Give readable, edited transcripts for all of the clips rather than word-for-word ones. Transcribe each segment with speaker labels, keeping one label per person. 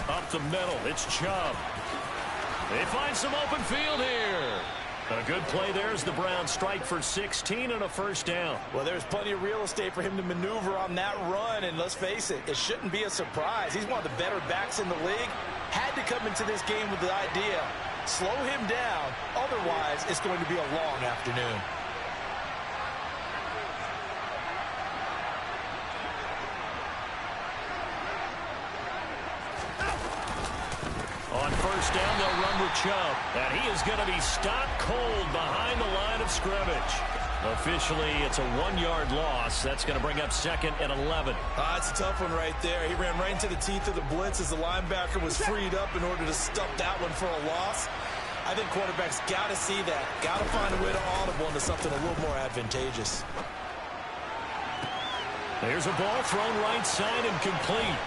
Speaker 1: Up the middle, it's Chubb. They find some open field here. A good play there as the Browns strike for 16 and a first down.
Speaker 2: Well, there's plenty of real estate for him to maneuver on that run, and let's face it, it shouldn't be a surprise. He's one of the better backs in the league. Had to come into this game with the idea, slow him down, otherwise it's going to be a long afternoon.
Speaker 1: On first down, they'll run with Chubb. And he is going to be stopped cold behind the line of scrimmage. Officially, it's a 1-yard loss. That's going to bring up 2nd and 11.
Speaker 2: That's a tough one right there. He ran right into the teeth of the blitz as the linebacker was freed up in order to stuff that one for a loss. I think quarterbacks got to see that. Got to find a way to audible into something a little more advantageous.
Speaker 1: There's a ball thrown right side and complete.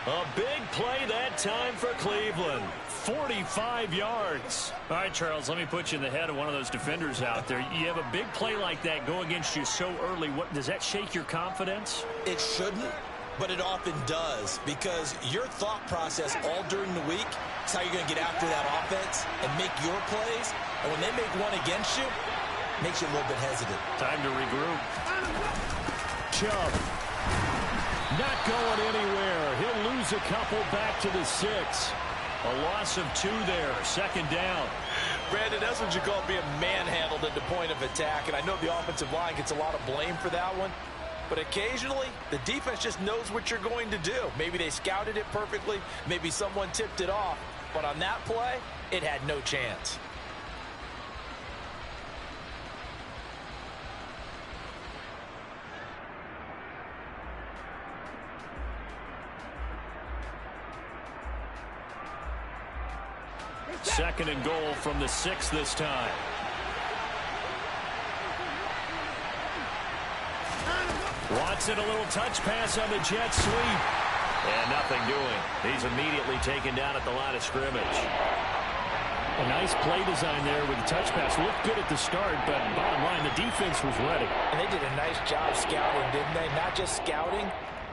Speaker 1: A big play that time for Cleveland. 45 yards.
Speaker 3: All right, Charles, let me put you in the head of one of those defenders out there. You have a big play like that go against you so early. What does that shake your confidence?
Speaker 2: It shouldn't, but it often does, because your thought process all during the week is how you're going to get after that offense and make your plays. And when they make one against you, it makes you a little bit hesitant.
Speaker 1: Time to regroup. Chubb. Not going anywhere. He'll lose a couple back to the 6. A loss of 2 there. 2nd down.
Speaker 2: Brandon, that's what you call being manhandled at the point of attack. And I know the offensive line gets a lot of blame for that one. But occasionally, the defense just knows what you're going to do. Maybe they scouted it perfectly. Maybe someone tipped it off. But on that play, it had no chance.
Speaker 1: Second and goal from the 6 this time. Watson, a little touch pass on the jet sweep. And nothing doing. He's immediately taken down at the line of scrimmage.
Speaker 3: A nice play design there with the touch pass. Looked good at the start, but bottom line, the defense was ready.
Speaker 2: And they did a nice job scouting, didn't they? Not just scouting,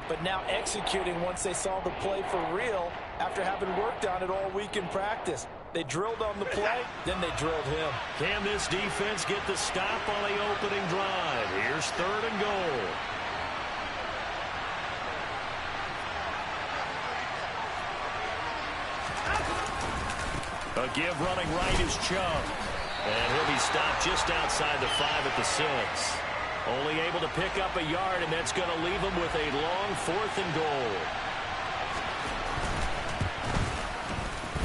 Speaker 2: but now executing once they saw the play for real after having worked on it all week in practice. They drilled on the play, then they drilled him.
Speaker 1: Can this defense get the stop on the opening drive? Here's 3rd and goal. A give running right is Chubb. And he'll be stopped just outside the 5 at the 6. Only able to pick up a yard, and that's going to leave him with a long 4th and goal.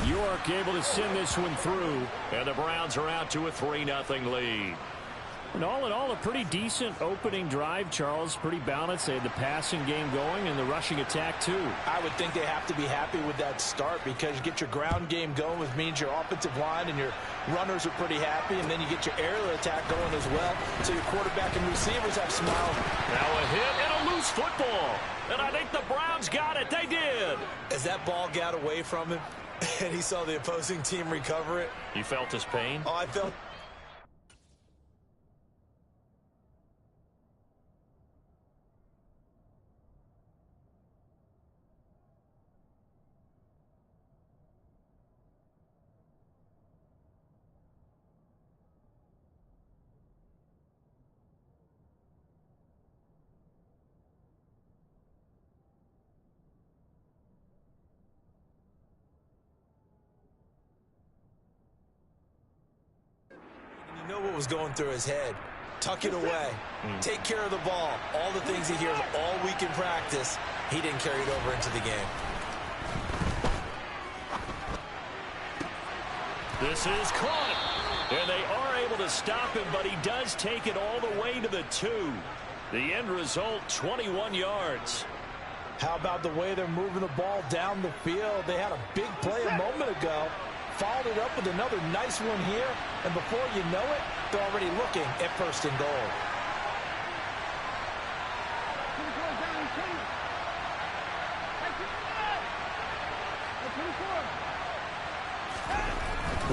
Speaker 1: York able to send this one through, and the Browns are out to a 3-0 lead.
Speaker 3: And all in all, a pretty decent opening drive, Charles. Pretty balanced. They had the passing game going and the rushing attack, too.
Speaker 2: I would think they have to be happy with that start, because you get your ground game going, which means your offensive line and your runners are pretty happy, and then you get your aerial attack going as well. So your quarterback and receivers have smiled.
Speaker 1: Now a hit and a loose football. And I think the Browns got it. They did.
Speaker 2: As that ball got away from him, and he saw the opposing team recover it.
Speaker 1: You felt his pain?
Speaker 2: Oh, I felt... You know what was going through his head. Tuck it away. Take care of the ball. All the things he hears all week in practice, he didn't carry it over into the game.
Speaker 1: This is caught. And they are able to stop him, but he does take it all the way to the 2. The end result, 21 yards.
Speaker 2: How about the way they're moving the ball down the field? They had a big play a moment ago. Followed it up with another nice one here. And before you know it, they're already looking at 1st and goal.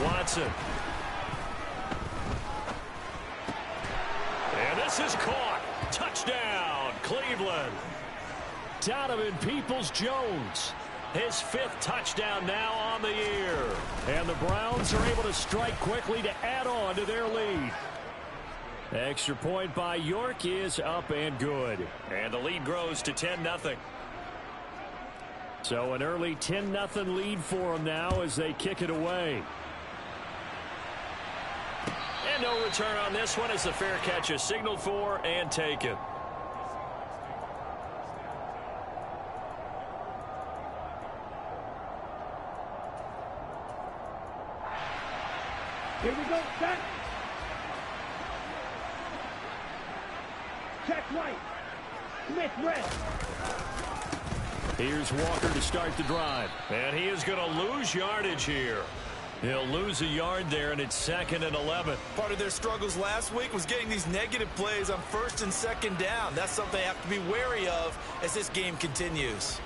Speaker 1: Watson. And this is caught. Touchdown, Cleveland. Donovan Peoples-Jones. His 5th touchdown now on the year. And the Browns are able to strike quickly to add on to their lead. Extra point by York is up and good. And the lead grows to 10-0. So an early 10-0 lead for them now as they kick it away. And no return on this one as the fair catch is signaled for and taken.
Speaker 4: Here we go, set. Check right. Smith red.
Speaker 1: Here's Walker to start the drive. And he is going to lose yardage here. He'll lose a yard there, and it's 2nd and 11.
Speaker 2: Part of their struggles last week was getting these negative plays on 1st and 2nd down. That's something they have to be wary of as this game continues.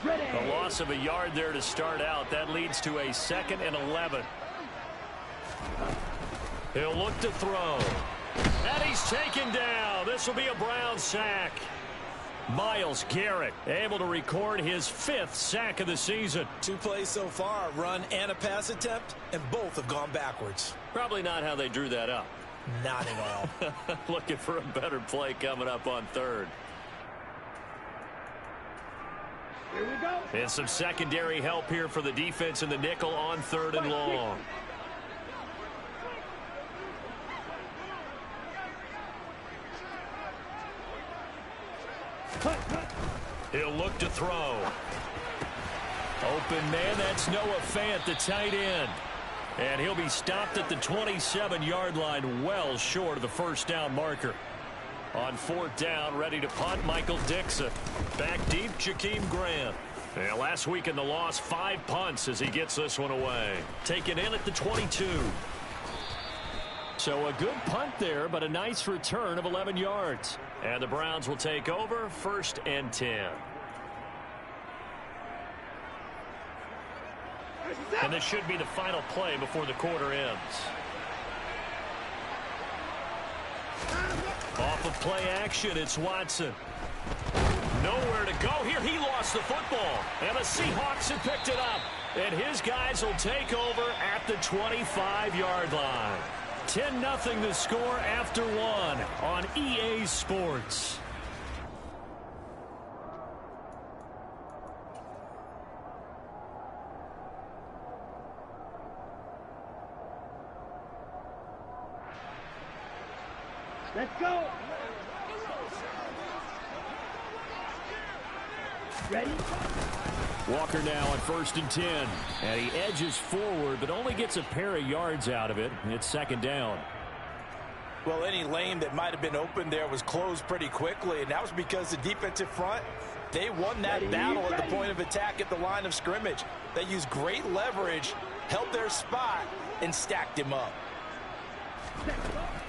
Speaker 4: Ready.
Speaker 1: A loss of a yard there to start out. That leads to a 2nd and 11. He'll look to throw. And he's taken down. This will be a Brown sack. Myles Garrett able to record his 5th sack of the season.
Speaker 2: 2 plays so far, a run and a pass attempt, and both have gone backwards.
Speaker 1: Probably not how they drew that up.
Speaker 2: Not at all.
Speaker 1: Looking for a better play coming up on 3rd.
Speaker 4: Here we go.
Speaker 1: And some secondary help here for the defense in the nickel on 3rd and long. He'll look to throw. Open man, that's Noah Fant, the tight end. And he'll be stopped at the 27-yard line, well short of the 1st down marker. On 4th down, ready to punt, Michael Dixon. Back deep, Jakeem Grant. And last week in the loss, 5 punts as he gets this one away. Taken in at the 22. So a good punt there, but a nice return of 11 yards. And the Browns will take over, 1st and 10. And this should be the final play before the quarter ends. Off of play action, it's Watson. Nowhere to go here. He lost the football. And the Seahawks have picked it up. And his guys will take over at the 25-yard line. 10-0 the score after 1 on EA Sports.
Speaker 4: Let's go. Ready?
Speaker 1: Walker now on 1st and 10. And he edges forward, but only gets a pair of yards out of it. It's 2nd down.
Speaker 2: Well, any lane that might have been open there was closed pretty quickly, and that was because the defensive front, they won that battle at the point of attack at the line of scrimmage. They used great leverage, held their spot, and stacked him up.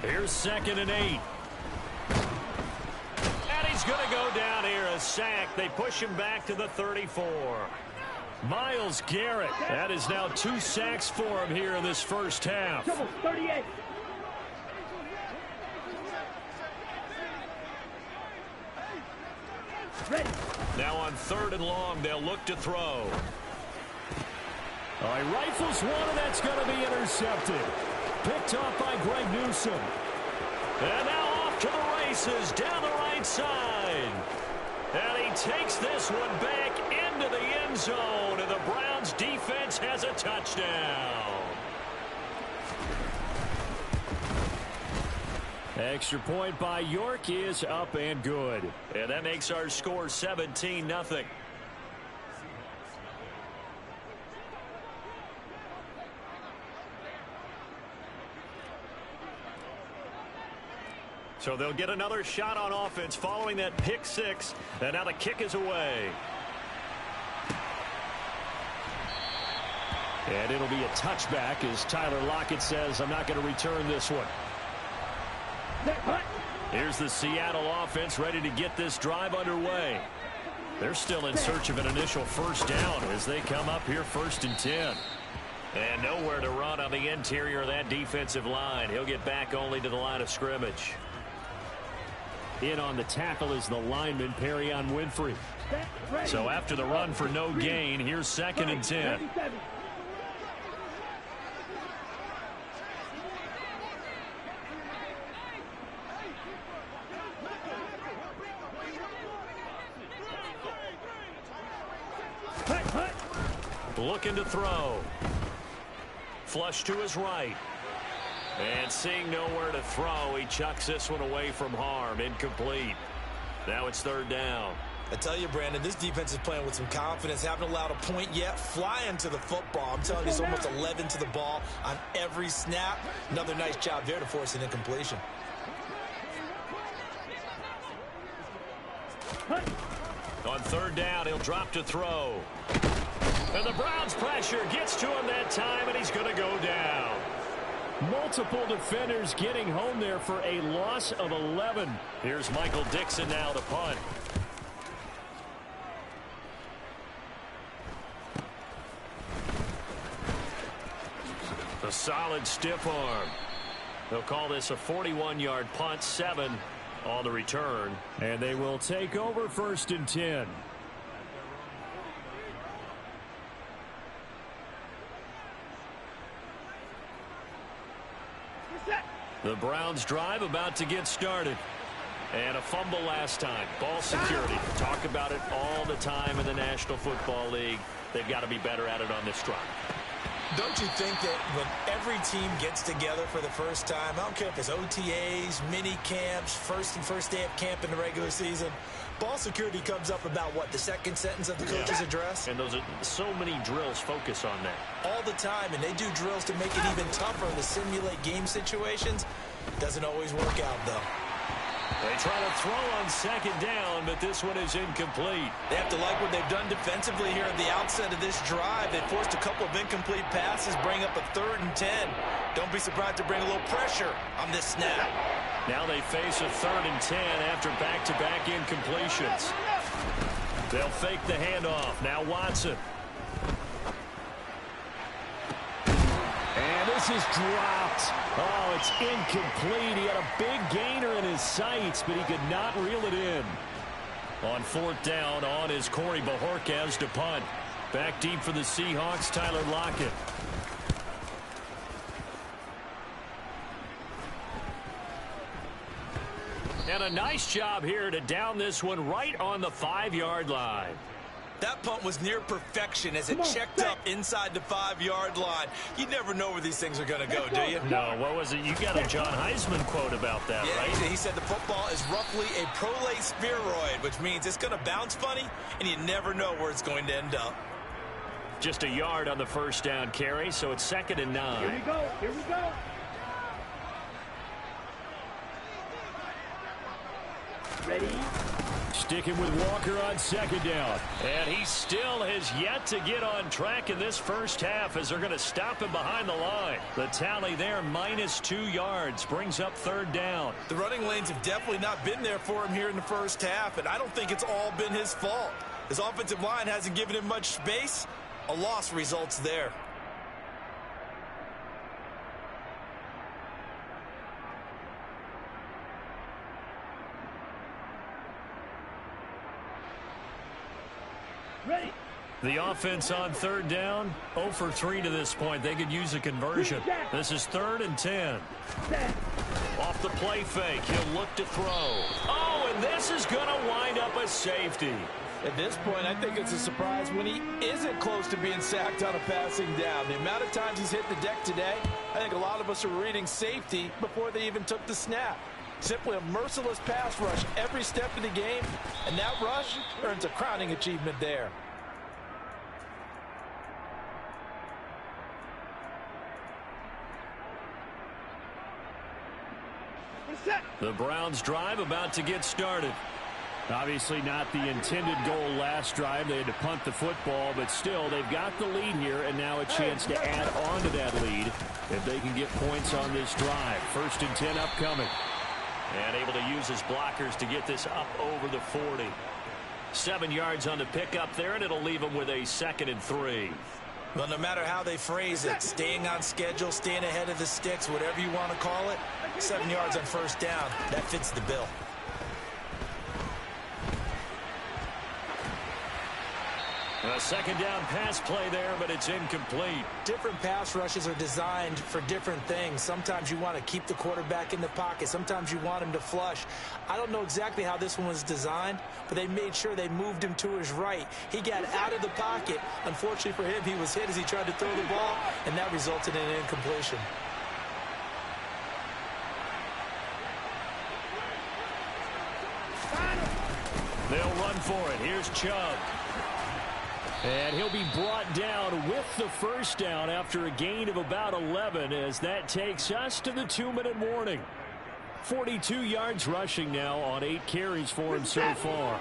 Speaker 1: Here's 2nd and 8. And he's going to go down here, a sack. They push him back to the 34. Myles Garrett, that is now 2 sacks for him here in this 1st half.
Speaker 4: 38. Ready.
Speaker 1: Now on 3rd and long, they'll look to throw. He rifles one, and that's going to be intercepted. Picked off by Greg Newsome. And now off to the races down the right side. And he takes this one back into the end zone, and the Browns defense has a touchdown. Extra point by York is up and good. And that makes our score 17-0. So they'll get another shot on offense following that pick 6. And now the kick is away. And it'll be a touchback as Tyler Lockett says, I'm not going to return this one. Here's the Seattle offense ready to get this drive underway. They're still in search of an initial 1st down as they come up here 1st and 10. And nowhere to run on the interior of that defensive line. He'll get back only to the line of scrimmage.
Speaker 3: In on the tackle is the lineman, Perrion Winfrey. So after the run for no gain, here's 2nd and 10.
Speaker 1: Looking to throw. Flush to his right. And seeing nowhere to throw, he chucks this one away from harm. Incomplete. Now it's 3rd down.
Speaker 2: I tell you, Brandon, this defense is playing with some confidence. Haven't allowed a point yet. Flying to the football. I'm telling you, it's almost 11 to the ball on every snap. Another nice job there to force an incompletion.
Speaker 1: On 3rd down, he'll drop to throw. And the Browns' pressure gets to him that time, and he's going to go down.
Speaker 3: Multiple defenders getting home there for a loss of 11.
Speaker 1: Here's Michael Dixon now to punt. A solid stiff arm. They'll call this a 41-yard punt, 7 on the return.
Speaker 3: And they will take over 1st and 10.
Speaker 1: The Browns drive about to get started. And a fumble last time. Ball security. Talk about it all the time in the National Football League. They've got to be better at it on this drive.
Speaker 2: Don't you think that when every team gets together for the first time, I don't care if it's OTAs, mini camps, first day of camp in the regular season, ball security comes up about what, the 2nd sentence of the coach's address?
Speaker 1: And those are so many drills focus on that.
Speaker 2: All the time, and they do drills to make it even tougher to simulate game situations. Doesn't always work out, though.
Speaker 1: They try to throw on 2nd down, but this one is incomplete.
Speaker 2: They have to like what they've done defensively here at the outset of this drive. They forced a couple of incomplete passes, bring up a 3rd and 10. Don't be surprised to bring a little pressure on this snap.
Speaker 1: Now they face a 3rd and 10 after back-to-back incompletions. They'll fake the handoff. Now Watson.
Speaker 3: And this is dropped. Oh, it's incomplete. He had a big gainer in his sights, but he could not reel it in.
Speaker 1: On 4th down, on is Corey Bajorquez to punt. Back deep for the Seahawks, Tyler Lockett. And a nice job here to down this one right on the 5-yard line.
Speaker 2: That punt was near perfection as it checked up inside the 5-yard line. You never know where these things are going to go, do you?
Speaker 1: No, what was it? You got a John Heisman quote about that,
Speaker 2: yeah,
Speaker 1: right?
Speaker 2: He said the football is roughly a prolate spheroid, which means it's going to bounce funny, and you never know where it's going to end up.
Speaker 1: Just a yard on the 1st down carry, so it's 2nd and 9.
Speaker 4: Here we go. Here we go. Ready?
Speaker 3: Sticking with Walker on 2nd down.
Speaker 1: And he still has yet to get on track in this first half as they're going to stop him behind the line. The tally there, -2 yards, brings up 3rd down.
Speaker 2: The running lanes have definitely not been there for him here in the first half, and I don't think it's all been his fault. His offensive line hasn't given him much space. A loss results there.
Speaker 4: Ready?
Speaker 1: The offense on 3rd down, 0 for 3 to this point. They could use a conversion. This is 3rd and 10. Off the play fake, he'll look to throw. Oh, and this is going to wind up a safety.
Speaker 2: At this point, I think it's a surprise when he isn't close to being sacked on a passing down. The amount of times he's hit the deck today, I think a lot of us are reading safety before they even took the snap. Simply a merciless pass rush every step of the game, and that rush earns a crowning achievement there.
Speaker 1: The Browns drive about to get started.
Speaker 3: Obviously not the intended goal last drive. They had to punt the football, but still they've got the lead here, and now a chance to add on to that lead if they can get points on this drive. 1st and 10 upcoming.
Speaker 1: And able to use his blockers to get this up over the 40. 7 yards on the pickup there, and it'll leave him with a 2nd and 3.
Speaker 2: Well, no matter how they phrase it, staying on schedule, staying ahead of the sticks, whatever you want to call it, 7 yards on first down, that fits the bill.
Speaker 1: A second down pass play there, but it's incomplete.
Speaker 2: Different pass rushes are designed for different things. Sometimes you want to keep the quarterback in the pocket. Sometimes you want him to flush. I don't know exactly how this one was designed, but they made sure they moved him to his right. He got out of the pocket. Unfortunately for him, he was hit as he tried to throw the ball, and that resulted in an incompletion.
Speaker 1: They'll run for it. Here's Chubb. And he'll be brought down with the first down after a gain of about 11 as that takes us to the 2-minute warning. 42 yards rushing now on 8 carries for him so far.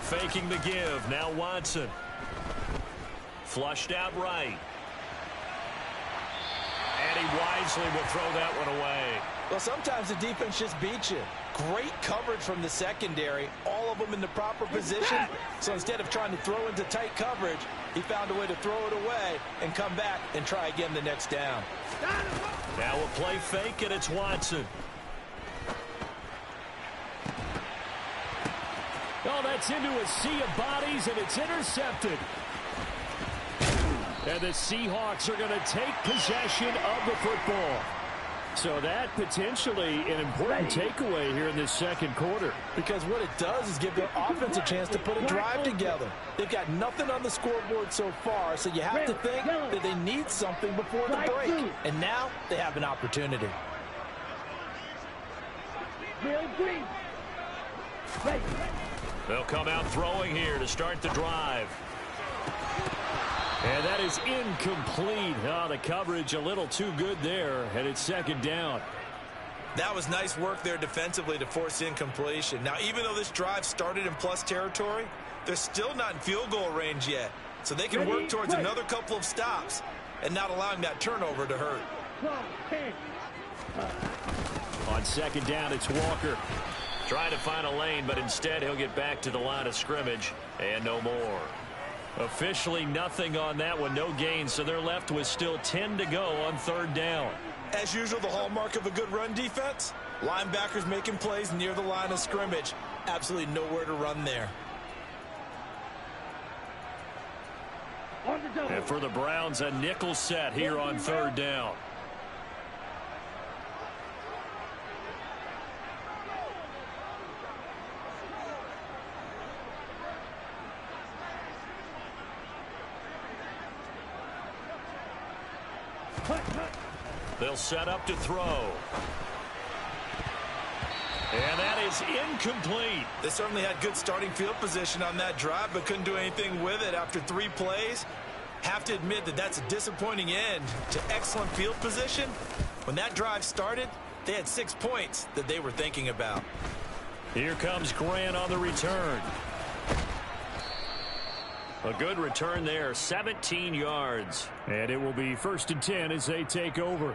Speaker 1: Faking the give. Now Watson. Flushed out right. And he wisely will throw that one away.
Speaker 2: Well, sometimes the defense just beats you. Great coverage from the secondary, all of them in the proper position. So instead of trying to throw into tight coverage, he found a way to throw it away and come back and try again the next down.
Speaker 1: Now a play fake, and it's Watson. Oh, that's into a sea of bodies, and it's intercepted. And the Seahawks are going to take possession of the football. So that potentially an important takeaway here in this second quarter.
Speaker 2: Because what it does is give their offense a chance to put a drive together. They've got nothing on the scoreboard so far, so you have to think that they need something before the break. And now they have an opportunity.
Speaker 1: They'll come out throwing here to start the drive. And that is incomplete. Oh, the coverage a little too good there, and it's second down.
Speaker 2: That was nice work there defensively to force incompletion. Now, even though this drive started in plus territory, they're still not in field goal range yet. So they can work towards another couple of stops and not allowing that turnover to hurt.
Speaker 1: On second down, it's Walker. Trying to find a lane, but instead he'll get back to the line of scrimmage and no more. Officially nothing on that one, no gain, so they're left with still 10 to go on third down.
Speaker 2: As usual, the hallmark of a good run defense, linebackers making plays near the line of scrimmage. Absolutely nowhere to run there.
Speaker 1: And for the Browns, a nickel set here on third down. They'll set up to throw. And that is incomplete.
Speaker 2: They certainly had good starting field position on that drive, but couldn't do anything with it after 3 plays. Have to admit that that's a disappointing end to excellent field position. When that drive started, they had 6 points that they were thinking about.
Speaker 1: Here comes Grant on the return. A good return there, 17 yards.
Speaker 3: And it will be 1st and 10 as they take over.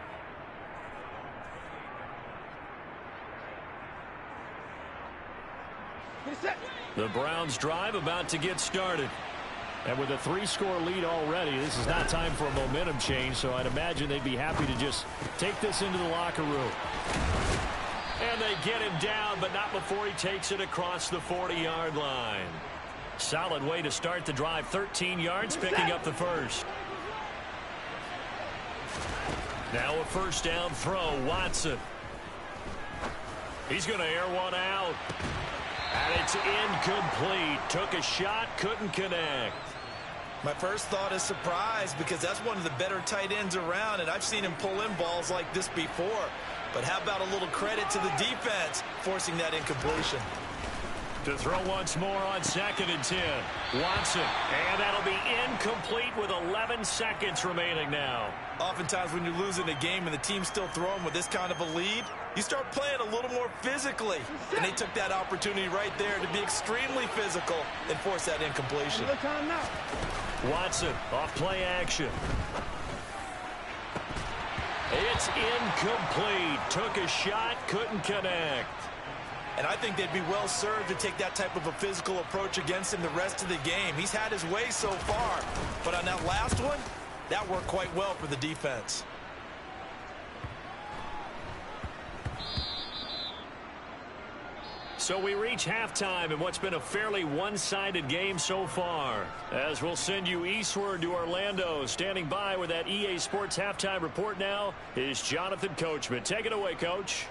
Speaker 1: The Browns drive about to get started.
Speaker 3: And with a 3-score lead already, this is not time for a momentum change, so I'd imagine they'd be happy to just take this into the locker room.
Speaker 1: And they get him down, but not before he takes it across the 40-yard line. Solid way to start the drive. 13 yards, picking up the first. Now a first down throw. Watson. He's going to air one out. And it's incomplete. Took a shot, couldn't connect.
Speaker 2: My first thought is surprise, because that's one of the better tight ends around, and I've seen him pull in balls like this before. But how about a little credit to the defense forcing that incompletion?
Speaker 1: To throw once more on 2nd and 10. Watson. And that'll be incomplete with 11 seconds remaining now.
Speaker 2: Oftentimes when you're losing a game and the team's still throwing with this kind of a lead, you start playing a little more physically. And they took that opportunity right there to be extremely physical and force that incompletion.
Speaker 1: Watson off play action. It's incomplete. Took a shot, couldn't connect.
Speaker 2: And I think they'd be well served to take that type of a physical approach against him the rest of the game. He's had his way so far, but on that last one, that worked quite well for the defense.
Speaker 1: So we reach halftime in what's been a fairly one-sided game so far. As we'll send you eastward to Orlando. Standing by with that EA Sports halftime report now is Jonathan Coachman. Take it away, Coach.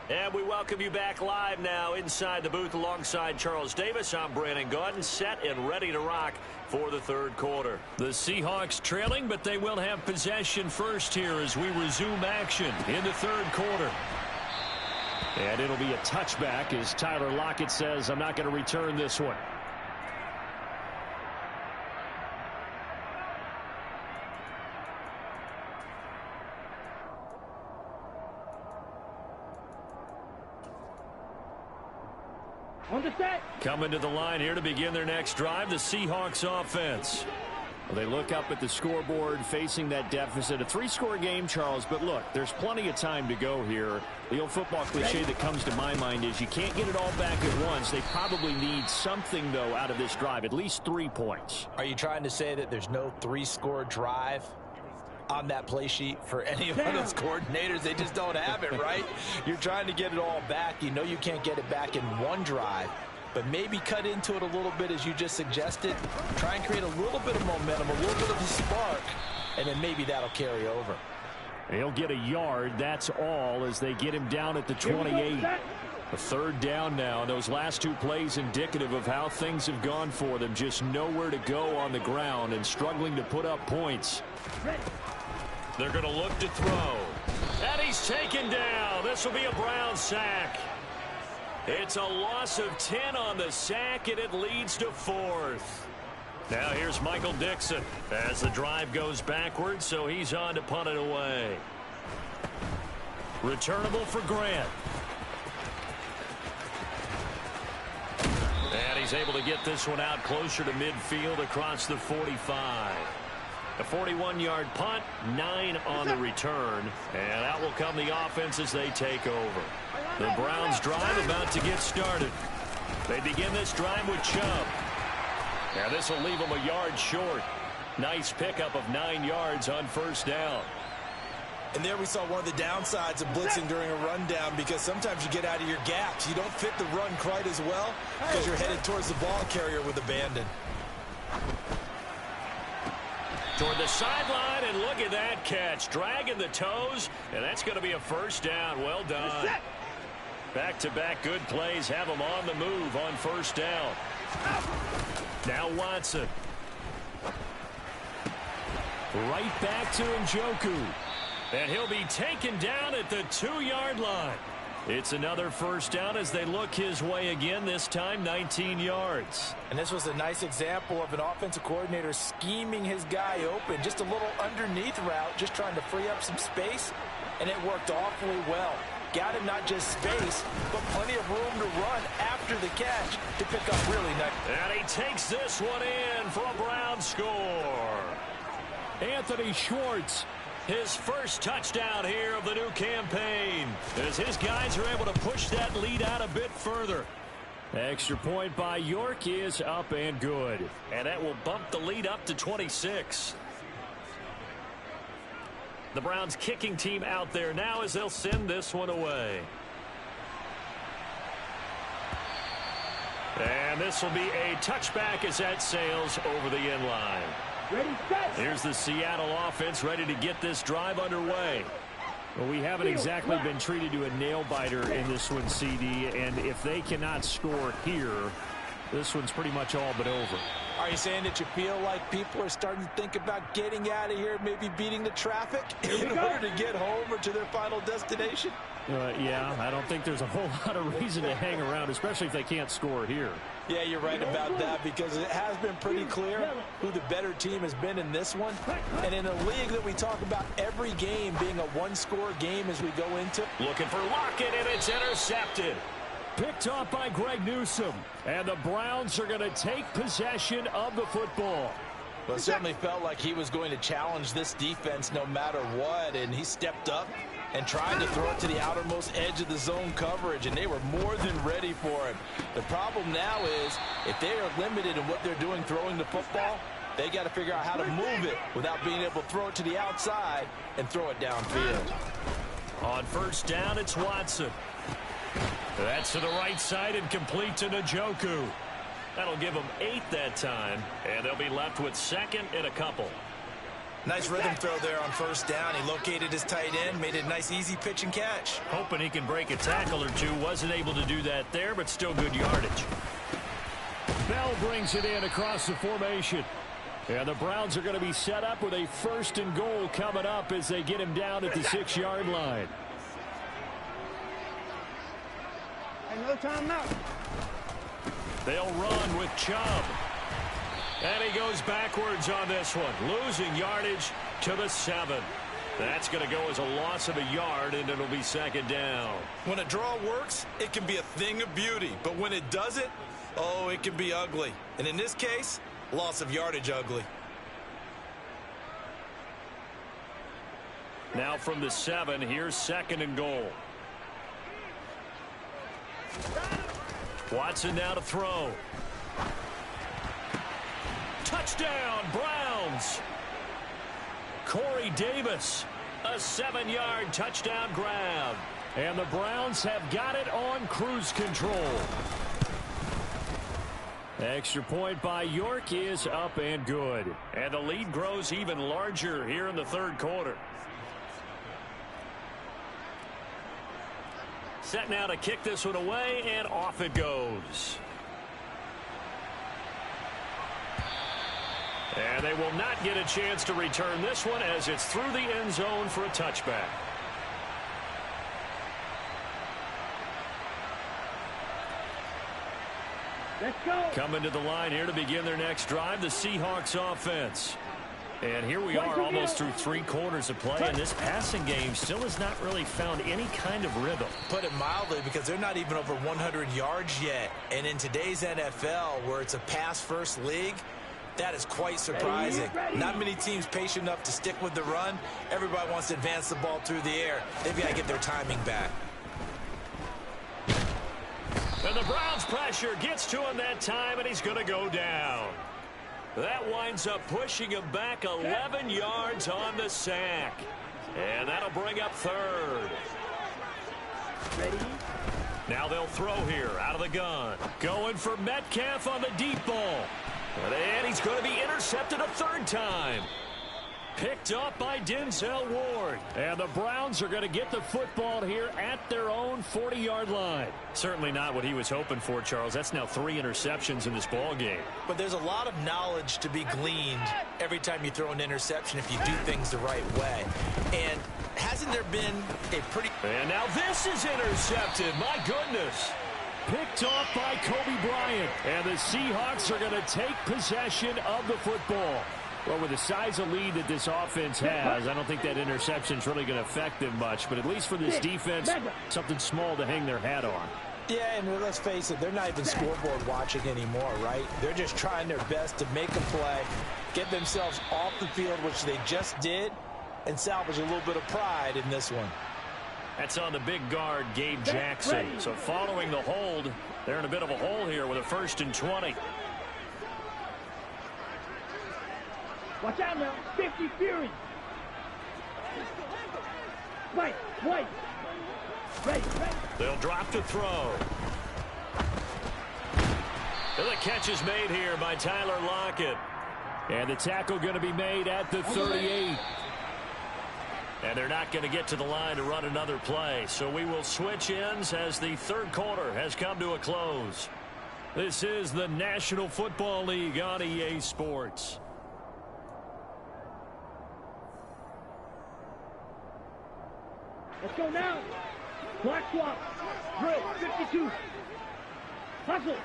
Speaker 1: And we welcome you back live now inside the booth alongside Charles Davis. I'm Brandon Gaudin, set and ready to rock for the third quarter. The Seahawks trailing, but they will have possession first here as we resume action in the third quarter. And it'll be a touchback as Tyler Lockett says, I'm not going to return this one.
Speaker 4: On the set.
Speaker 1: Coming to the line here to begin their next drive, the Seahawks offense. Well, they look up at the scoreboard facing that deficit. A three-score game, Charles, but look, there's plenty of time to go here. The old football cliche that comes to my mind is you can't get it all back at once. They probably need something, though, out of this drive, at least 3 points.
Speaker 2: Are you trying to say that there's no three-score drive on that play sheet for any of those coordinators? They just don't have it, right? You're trying to get it all back. You know you can't get it back in one drive, but maybe cut into it a little bit as you just suggested. Try and create a little bit of momentum, a little bit of a spark, and then maybe that'll carry over.
Speaker 3: He'll get a yard, that's all, as they get him down at the 28. A third down now. Those last 2 plays indicative of how things have gone for them. Just nowhere to go on the ground and struggling to put up points.
Speaker 1: They're going to look to throw. And he's taken down. This will be a Brown sack. It's a loss of 10 on the sack, and it leads to 4th. Now here's Michael Dixon as the drive goes backwards, so he's on to punt it away. Returnable for Grant. And he's able to get this one out closer to midfield across the 45. A 41-yard punt, 9 on the return, and out will come the offense as they take over. The Browns drive about to get started. They begin this drive with Chubb. Now this will leave them a yard short. Nice pickup of 9 yards on first down.
Speaker 2: And there we saw one of the downsides of blitzing during a rundown, because sometimes you get out of your gaps. You don't fit the run quite as well because you're headed towards the ball carrier with abandon.
Speaker 1: Toward the sideline, and look at that catch. Dragging the toes, and that's going to be a first down. Well done. Back-to-back good plays have them on the move on first down. Now Watson. Right back to Njoku. And he'll be taken down at the 2-yard line. It's another first down as they look his way again, this time 19 yards.
Speaker 2: And this was a nice example of an offensive coordinator scheming his guy open. Just a little underneath route, just trying to free up some space, and it worked awfully well. Got him not just space, but plenty of room to run after the catch to pick up really nice.
Speaker 1: And he takes this one in for a Brown score. Anthony Schwartz. His first touchdown here of the new campaign, as his guys are able to push that lead out a bit further. Extra point by York is up and good. And that will bump the lead up to 26. The Browns kicking team out there now as they'll send this one away. And this will be a touchback as that sails over the end line.
Speaker 4: Ready, set.
Speaker 1: Here's the Seattle offense ready to get this drive underway.
Speaker 3: Well, we haven't exactly been treated to a nail-biter in this one, CD, and if they cannot score here, this one's pretty much all but over.
Speaker 2: Are you saying that you feel like people are starting to think about getting out of here, maybe beating the traffic in order to get home or to their final destination?
Speaker 3: Yeah, I don't think there's a whole lot of reason to hang around, especially if they can't score here.
Speaker 2: Yeah, you're right about that, because it has been pretty clear who the better team has been in this one. And in a league that we talk about every game being a one-score game as we go into.
Speaker 1: Looking for Lockett, and it's intercepted.
Speaker 3: Picked off by Greg Newsome. And the Browns are going to take possession of the football.
Speaker 2: Well, it certainly felt like he was going to challenge this defense no matter what, and he stepped up and tried to throw it to the outermost edge of the zone coverage, and they were more than ready for him. The problem now is if they are limited in what they're doing throwing the football, they got to figure out how to move it without being able to throw it to the outside and throw it downfield.
Speaker 1: On first down, it's Watson. That's to the right side and complete to Njoku. That'll give them 8 that time, and they'll be left with second and a couple.
Speaker 2: Nice rhythm throw there on first down. He located his tight end, made it a nice easy pitch and catch.
Speaker 1: Hoping he can break a tackle or two. Wasn't able to do that there, but still good yardage.
Speaker 3: Bell brings it in across the formation. And the Browns are going to be set up with a 1st and goal coming up as they get him down at the 6-yard line.
Speaker 4: No timeout.
Speaker 1: They'll run with Chubb. And he goes backwards on this one, losing yardage to the 7. That's going to go as a loss of a yard, and it'll be second down.
Speaker 2: When a draw works, it can be a thing of beauty. But when it doesn't, oh, it can be ugly. And in this case, loss of yardage ugly.
Speaker 1: Now from the 7, here's 2nd and goal. Watson now to throw. Touchdown, Browns. Corey Davis, a 7-yard touchdown grab.
Speaker 3: And the Browns have got it on cruise control. Extra point by York is up and good.
Speaker 1: And the lead grows even larger here in the 3rd quarter. Set now to kick this one away, and off it goes. And they will not get a chance to return this one as it's through the end zone for a touchback.
Speaker 4: Let's go.
Speaker 1: Coming to the line here to begin their next drive, the Seahawks offense. And here we are almost through 3 quarters of play, and this passing game still has not really found any kind of rhythm.
Speaker 2: Put it mildly, because they're not even over 100 yards yet. And in today's NFL, where it's a pass-first league, that is quite surprising. Not many teams patient enough to stick with the run. Everybody wants to advance the ball through the air. They've got to get their timing back.
Speaker 1: And the Browns pressure gets to him that time, and he's going to go down. That winds up pushing him back 11 yards on the sack. And that'll bring up 3rd.
Speaker 4: Ready?
Speaker 1: Now they'll throw here out of the gun. Going for Metcalf on the deep ball. And he's going to be intercepted a 3rd time. Picked up by Denzel Ward.
Speaker 3: And the Browns are going to get the football here at their own 40-yard line.
Speaker 1: Certainly not what he was hoping for, Charles. That's now 3 interceptions in this ball game.
Speaker 2: But there's a lot of knowledge to be gleaned every time you throw an interception if you do things the right way. And hasn't there been a pretty...
Speaker 1: And now this is intercepted. My goodness.
Speaker 3: Picked off by Kobe Bryant. And the Seahawks are going to take possession of the football. Well, with the size of lead that this offense has, I don't think that interception is really going to affect them much. But at least for this defense, something small to hang their hat on.
Speaker 2: Yeah, and let's face it, they're not even scoreboard watching anymore, right? They're just trying their best to make a play, get themselves off the field, which they just did, and salvage a little bit of pride in this one.
Speaker 1: That's on the big guard, Gabe Jackson. So following the hold, they're in a bit of a hole here with a 1st and 20.
Speaker 4: Watch out now. 50 Fury. Right. Ready.
Speaker 1: They'll drop to throw. And the catch is made here by Tyler Lockett.
Speaker 3: And the tackle going to be made at the 38.
Speaker 1: And they're not going to get to the line to run another play. So we will switch ends as the 3rd quarter has come to a close. This is the National Football League on EA Sports.
Speaker 4: Let's go now. Block swap. Drill. 52. Hustle.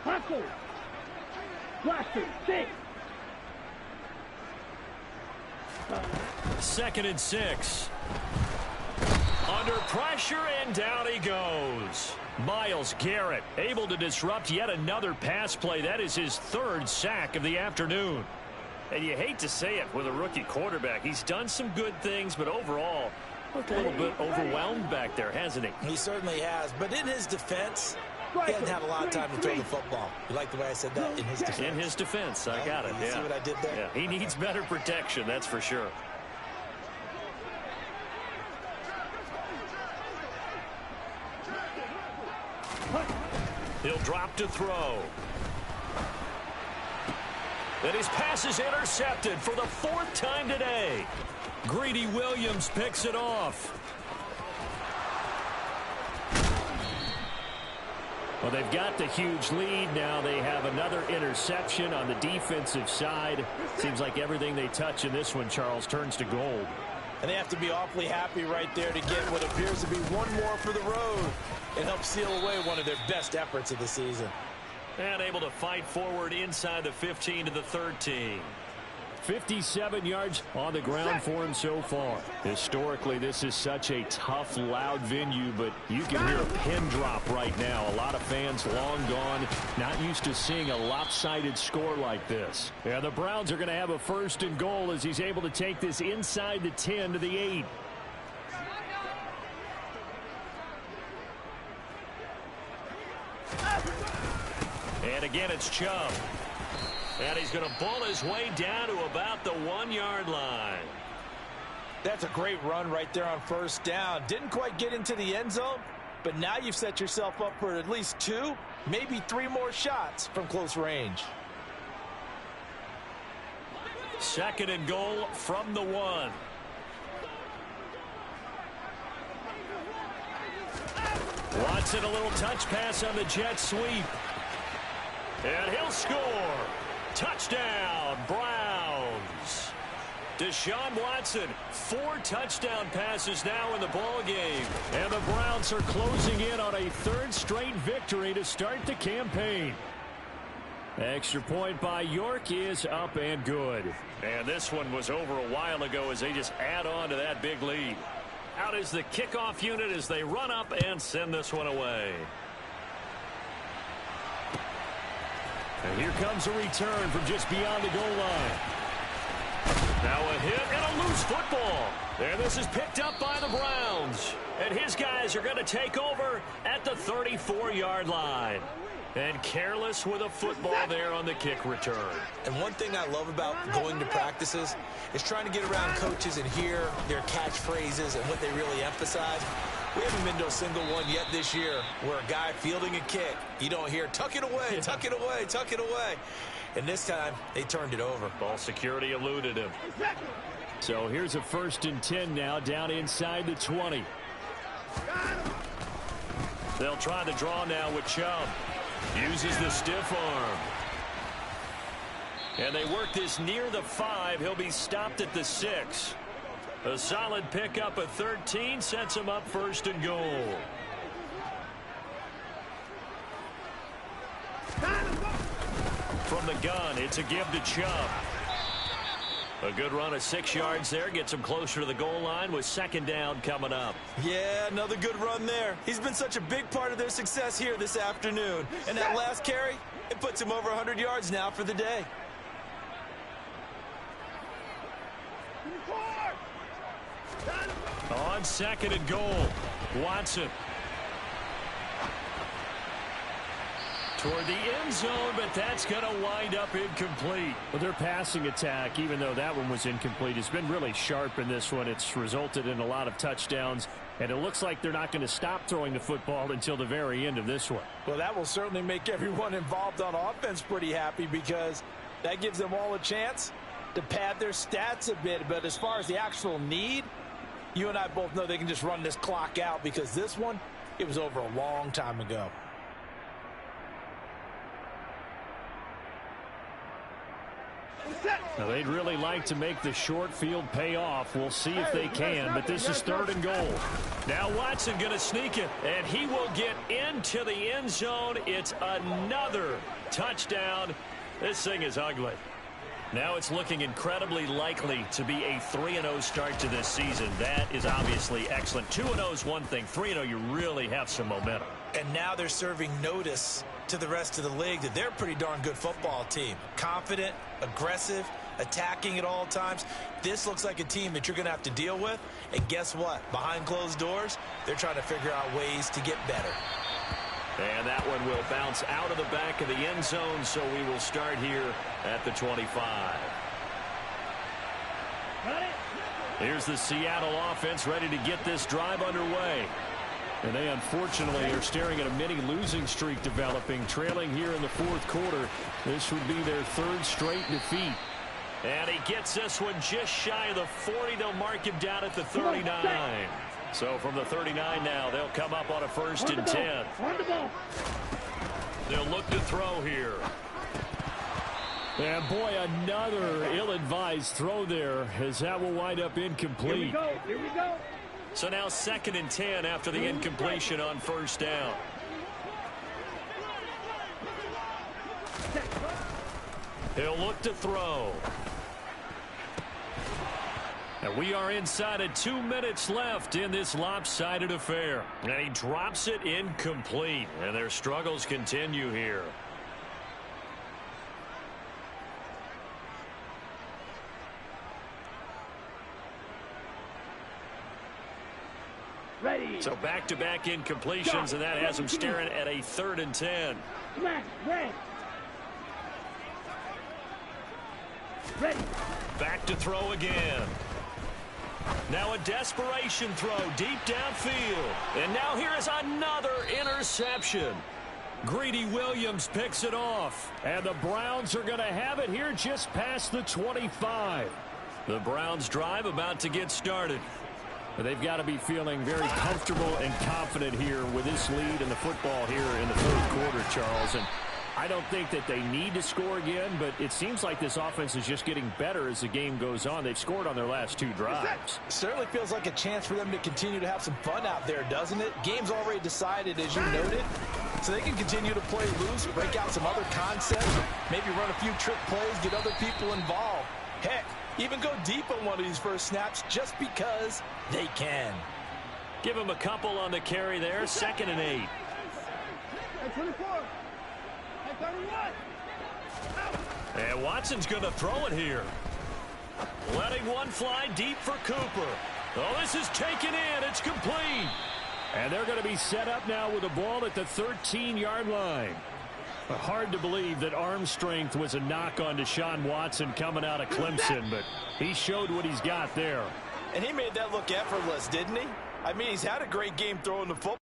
Speaker 4: Blaster. 6. 2nd
Speaker 1: and 6. Under pressure, and down he goes. Myles Garrett able to disrupt yet another pass play. That is his third sack of the afternoon. And you hate to say it with a rookie quarterback. He's done some good things, but overall, looked a little bit overwhelmed back there, hasn't he?
Speaker 2: He certainly has. But in his defense, he hasn't had a lot of time to throw the football. You like the way I said that? In his defense.
Speaker 1: In his defense. I got it.
Speaker 2: You see what I did there?
Speaker 1: Yeah, he needs better protection, that's for sure. He'll drop to throw. And his pass is intercepted for the fourth time today. Greedy Williams picks it off. Well, they've got the huge lead. Now they have another interception on the defensive side. Seems like everything they touch in this one, Charles, turns to gold.
Speaker 2: And they have to be awfully happy right there to get what appears to be one more for the road and help seal away one of their best efforts of the season.
Speaker 1: And able to fight forward inside the 15 to the 13.
Speaker 3: 57 yards on the ground for him so far. Historically, this is such a tough, loud venue, but you can hear a pin drop right now. A lot of fans long gone, not used to seeing a lopsided score like this. Yeah, the Browns are going to have a first and goal as he's able to take this inside the 10 to the 8.
Speaker 1: And again, it's Chubb. And he's going to bull his way down to about the 1-yard line.
Speaker 2: That's a great run right there on first down. Didn't quite get into the end zone, but now you've set yourself up for at least 2, maybe 3 more shots from close range.
Speaker 1: Second and goal from the 1. Watson, a little touch pass on the jet sweep. And he'll score. Touchdown, Browns. Deshaun Watson, 4 touchdown passes now in the ball game. And the Browns are closing in on a 3rd straight victory to start the campaign. Extra point by York is up and good. And this one was over a while ago as they just add on to that big lead. Out is the kickoff unit as they run up and send this one away. And here comes a return from just beyond the goal line. Now a hit and a loose football. And this is picked up by the Browns. And his guys are going to take over at the 34-yard line. And careless with a football there on the kick return.
Speaker 2: And one thing I love about going to practices is trying to get around coaches and hear their catchphrases and what they really emphasize. We haven't been to a single one yet this year where a guy fielding a kick, you don't hear, tuck it away, tuck it away, tuck it away. And this time, they turned it over.
Speaker 1: Ball security eluded him.
Speaker 3: So here's a 1st and 10 now down inside the 20.
Speaker 1: They'll try the draw now with Chubb. Uses the stiff arm. And they work this near the 5. He'll be stopped at the 6. A solid pickup of 13 sets him up 1st and goal. From the gun, it's a give to Chubb. A good run of 6 yards there. Gets him closer to the goal line with 2nd down coming up.
Speaker 2: Yeah, another good run there. He's been such a big part of their success here this afternoon. And that last carry, it puts him over 100 yards now for the day.
Speaker 1: On 2nd and goal, Watson. Toward the end zone, but that's going to wind up incomplete.
Speaker 3: Well, their passing attack, even though that one was incomplete, has been really sharp in this one. It's resulted in a lot of touchdowns, and it looks like they're not going to stop throwing the football until the very end of this one.
Speaker 2: Well, that will certainly make everyone involved on offense pretty happy because that gives them all a chance to pad their stats a bit. But as far as the actual need, you and I both know they can just run this clock out because this one, it was over a long time ago.
Speaker 3: Now, they'd really like to make the short field pay off. We'll see if they can, but this is 3rd and goal.
Speaker 1: Now Watson going to sneak it, and he will get into the end zone. It's another touchdown. This thing is ugly. Now it's looking incredibly likely to be a 3-0 start to this season. That is obviously excellent. 2-0 is one thing. 3-0, you really have some momentum.
Speaker 2: And now they're serving notice to the rest of the league that they're a pretty darn good football team. Confident, aggressive, attacking at all times. This looks like a team that you're going to have to deal with. And guess what? Behind closed doors, they're trying to figure out ways to get better.
Speaker 1: And that one will bounce out of the back of the end zone, so we will start here at the 25. Here's the Seattle offense ready to get this drive underway.
Speaker 3: And they unfortunately are staring at a mini losing streak developing, trailing here in the fourth quarter. This would be their third straight defeat.
Speaker 1: And he gets this one just shy of the 40. They'll mark him down at the 39. So from the 39 now, they'll come up on a 1st and 10. They'll look to throw here.
Speaker 3: And boy, another ill-advised throw there, as that will wind up incomplete.
Speaker 4: Here we go.
Speaker 1: So now 2nd and 10 after the incompletion on 1st down. He'll look to throw. And we are inside of 2 minutes left in this lopsided affair. And he drops it incomplete. And their struggles continue here.
Speaker 4: Ready.
Speaker 1: So back-to-back incompletions, and that has him staring at a 3rd and 10.
Speaker 4: Ready.
Speaker 1: Back to throw again. Now a desperation throw deep downfield. And now here is another interception. Greedy Williams picks it off.
Speaker 3: And the Browns are going to have it here just past the 25.
Speaker 1: The Browns drive about to get started.
Speaker 3: They've got to be feeling very comfortable and confident here with this lead in the football here in the fourth quarter, Charles. And I don't think that they need to score again, but it seems like this offense is just getting better as the game goes on. They've scored on their last 2 drives.
Speaker 2: Certainly feels like a chance for them to continue to have some fun out there, doesn't it? Game's already decided, as you noted, so they can continue to play loose, break out some other concepts, maybe run a few trick plays, get other people involved. Heck, even go deep on one of these first snaps just because they can.
Speaker 1: Give him a couple on the carry there. 2nd and 8.
Speaker 4: 24. 31.
Speaker 1: And Watson's going to throw it here. Letting one fly deep for Cooper. Oh, this is taken in. It's complete.
Speaker 3: And they're going to be set up now with the ball at the 13-yard line. Hard to believe that arm strength was a knock on Deshaun Watson coming out of Clemson, but he showed what he's got there.
Speaker 2: And he made that look effortless, didn't he? I mean, he's had a great game throwing the football.